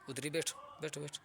उधर ही बैठो, बैठो बैठो।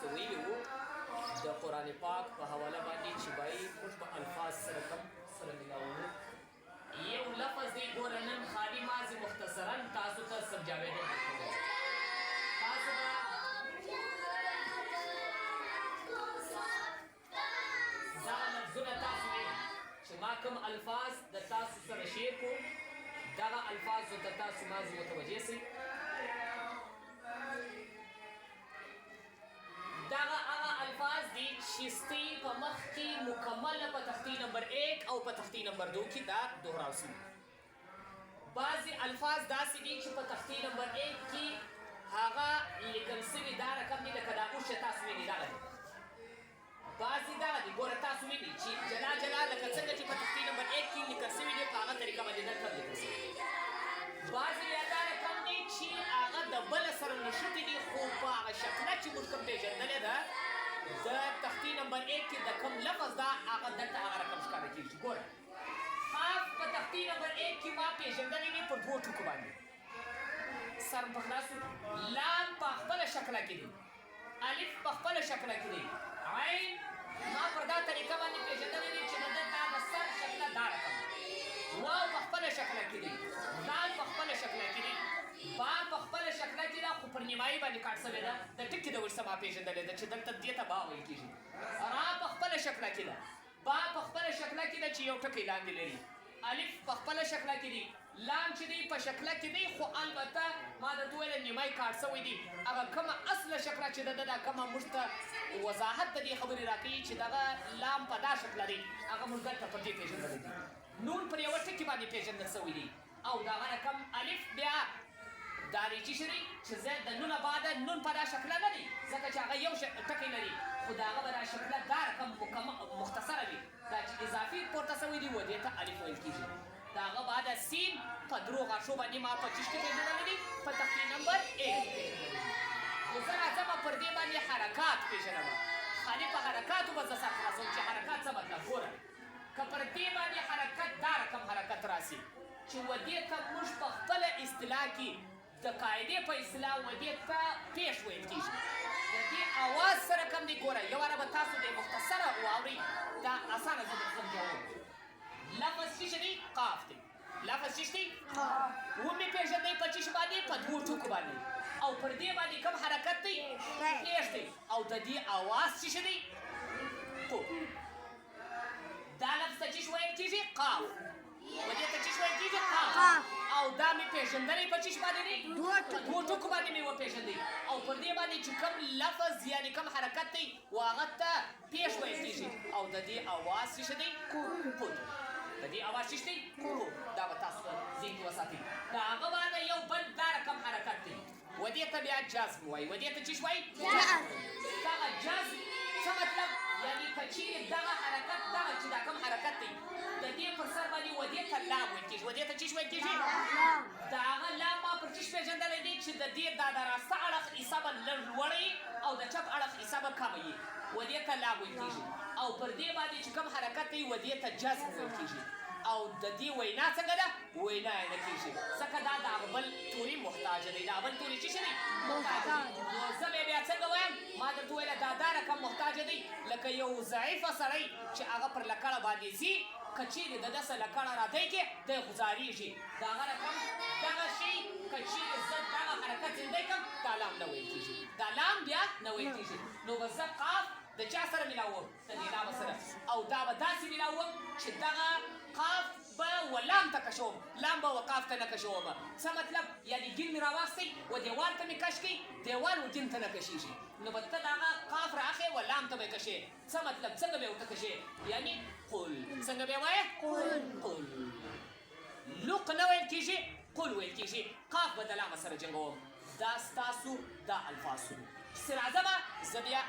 ته ویلي وو د قرآن پاک په حواله باندې چې وایي موږ به الفاظ سره کم سره ملاوو. یو لفظ دی ګوره نن خالي ماضي مختصرا تاسو ته سمجاویدل درکوم. تاسو به دغه لفظونه تاسو ویل چې ما کوم الفاظ د تاسو سره شیر کو دغه الفاظو ته تاسو ماضي متوجه سئ. دغه هغه الفاظ دي چې ستی په مخ کې مکمله په تختې نمبر 1 او په تختې نمبر 2 کې دا دوهراو سوي. بعضې الفاظ داسې دي چې په تختې نمبر 1 کې هغه لیکل سوي دا رقم دی لکه دا اوس چې تاسو ویني دغه دی. بعضې دغه دي ګوره تاسو ویني چې جلا جلا لکه څنګه چې په تختې نمبر 1 کې لیکل سوي دي په هغه طریقه باندې دلته لیکل سوي. بعضې بیا دا رقم دی چې هغه د بله سره نښتي دي خو په هغه شکله چې موږ کوم پېژندلې ده د تختې نمبر 1 کې د کوم لفظ ده هغه دلته هغه رقم ښکاره کېږي. ګوره قاف په تختې نمبر 1 کې ما پېژندلې دي په 2 ټکو باندې سر په خلاصو. لام په خپله شکله کې دي، الف په خپله شکله کې دي، عین ما پر دا طریقه باندې پېژندلې دي چې د د سر شکله دا رقم، واو په خپله شکله کې دي، دال په خپله شکله کې دي، با په خپله شکله کې ده خو پر نیمایي باندې کاټ سوې ده د ټکي د ورسه ما پېژندلې ده چې دلته دې ته با ویل کېږي. را په خپله شکله کې ده، با په خپله شکله کې ده چې یو ټکی لاندې لري، الف په خپله شکله کې دي، لام چې دی په شکله کې دی خو البته ما درته وویله نیمایي کاټ سوی دي. هغه کومه اصله شکله چې ده دا کومه موږ ته وضاحت د دې خبرې راکوي چې دغه لام په دا شکله دی هغه موږ دلته پر دې پېژندلی دي. نون پر یوه ټکي باندې پېژندل سوی دي او دغه رقم الف بیا دا دی چې شي چې زه د نونه بعده نون په دا شکله نه دی ځکه چې هغه یو ټکی لري خو د هغه به دا شکله دا رقم مختصره وي. دا چې اضافي پورته سوی دي و دې ته الف ویل کېږي. د هغه بعده سین په درو غاښو باندې ما په چیش کې پېژندلی دي په تختې نمبر 1 خو زه راځم پر دې باندې حرکات پېژنم. خالي په حرکاتو به زه سر خلاصوم چې حرکات څه مطلب. ګوره که پر دې باندې حرکت دا رقم حرکت راسي چې و دې ته موږ په خپله اصطلاح کې د قاعدې په اصطلاح و دې ته پیش ویل کېږي. د دې اواز سره کم دی. ګوره یو واره به تاسو د مختصره واورئ دا اسانه زه درته سمجوم. لفظ چې دی قاف دی، لفظ چې دی ومې پېژندئ په چیش باندې په 2 ټکو باندې او پر دې باندې کوم حرکت دی پیش دی او د دې اواز چې دی قو. دا لفظ ته چیش ویل کېږي قاف و دې ته چیش ویل کېږي قاف او دا مې پېژندلی په چیش باندې دی 2 ټکو باندې مې وپېژندئ او پر دې باندې چې کوم لفظ یعنې کوم حرکت دی و هغه ته پیش ویل کېږي او د دې اواز چې دی قو دی. د دې اواز چې دی قو دا به تاسو ذهن کې وساتئ. د هغه باندې یو بل دا رقم حرکت دی و دې ته بیا جذب وایي. و دې ته چیش وایي دغه جذب څه مطلب یعنې که چیرې دغه حرکت دغه چې دا کوم حرکت دی د دې پر سر باندې و دې ته لام ویل کېږي. و دې ته چیش ویل کېږي د هغه لام ما پر چیش پېژندلی دی چې د دې دا د راسته اړخ حصه به لږ لوړه او د چپ اړخ حصه به کمه وي. و دې ته لام ویل کېږي او پر دې باندې چې کوم حرکت دی و دې ته جذب ویل کېږي او د دې وینا څنګه ده وینا یې نه کېږي ځکه دا د هغه بل توري محتاجه دی. د هغه بل توري چې دی محتاجه دی. نو زه بیا څنګه وایم ما درته وویله دا رقم محتاجه دی لکه یو ضعیفه سړی چې هغه پر لکړه باندې ځي که چیرې د ده څه لکړه راتی کې دی غوځارېږي د هغه رقم دغه شي که چیرې زه دغه حرکت زندی کړم دا لام نه ویل کېږي. دا لام بیا نه ویل کېږي. نو به زه قاف د چا سره ملاوم د دې لامه سره او دا به داسې ملاوم چې دغه قاف به و لام ته کشوم لام به و قاف ته نه کشوم. څه مطلب یعنې ګین مې راواخیستئ و دیوال ته مې کش کړئ دیوال و ګین ته نه کشېږي نو به ته د هغه قاف رااخې و لام ته به یې کشې. څه مطلب څنګه به یې ورته کشې یعنې قل څنګه به یې وایې قل. لق نه ویل کېږي قل ویل کېږي. قاف به د لامه سره جنګوم. دا ستاسو دا الفاظ شو. پسې راځمه زه بیا